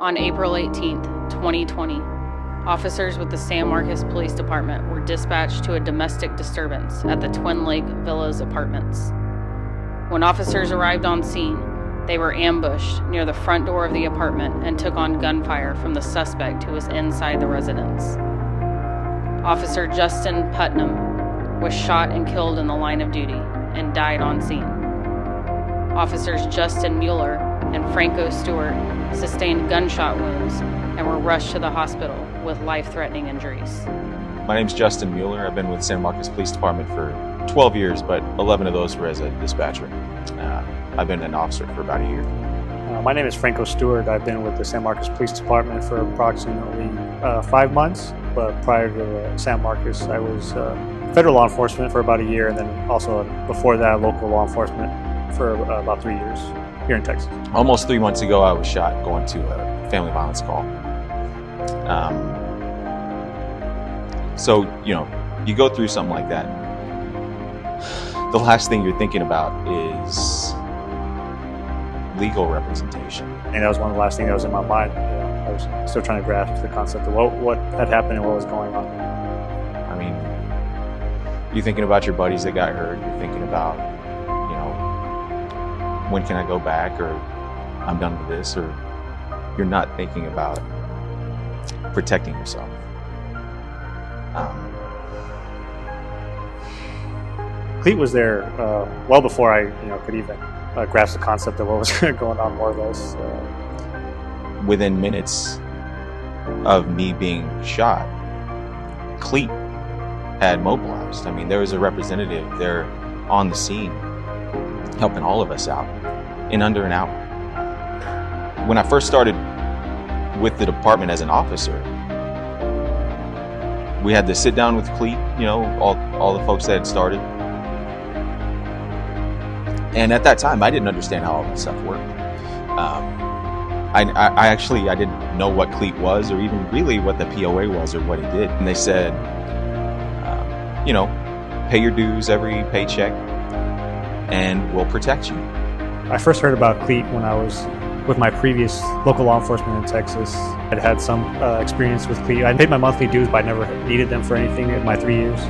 On April 18, 2020, officers with the San Marcos Police Department were dispatched to a domestic disturbance at the Twin Lake Villas apartments. When officers arrived on scene, they were ambushed near the front door of the apartment and took on gunfire from the suspect who was inside the residence. Officer Justin Putnam was shot and killed in the line of duty and died on scene. Officers Justin Mueller and Franco Stewart sustained gunshot wounds and were rushed to the hospital with life-threatening injuries. My name's Justin Mueller. I've been with San Marcos Police Department for 12 years, but 11 of those were as a dispatcher. I've been an officer for about a year. My name is Franco Stewart. I've been with the San Marcos Police Department for approximately 5 months, but prior to San Marcos, I was federal law enforcement for about a year, and then also before that, local law enforcement for about 3 years here in Texas. Almost 3 months ago, I was shot going to a family violence call. So, you go through something like that. The last thing you're thinking about is legal representation. And that was one of the last things that was in my mind. I was still trying to grasp the concept of what had happened and what was going on. I mean, you're thinking about your buddies that got hurt. You're thinking about, when can I go back, or I'm done with this, or you're not thinking about protecting yourself. CLEAT was there well before I could even grasp the concept of what was going on, more or less. Within minutes of me being shot, CLEAT had mobilized. I mean, there was a representative there on the scene helping all of us out in under an hour. When I first started with the department as an officer, we had to sit down with CLEAT, all the folks that had started. And at that time, I didn't understand how all that stuff worked. I didn't know what CLEAT was, or even really what the POA was, or what it did. And they said, pay your dues every paycheck, and we'll protect you. I first heard about CLEAT when I was with my previous local law enforcement in Texas. I'd had some experience with CLEAT. I paid my monthly dues, but I never needed them for anything in my 3 years.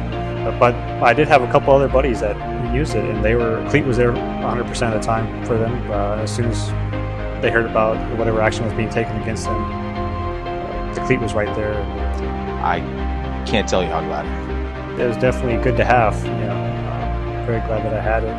But I did have a couple other buddies that used it, and CLEAT was there 100% of the time for them. As soon as they heard about whatever action was being taken against them, the CLEAT was right there. I can't tell you how glad I am. It was definitely good to have. Very glad that I had it.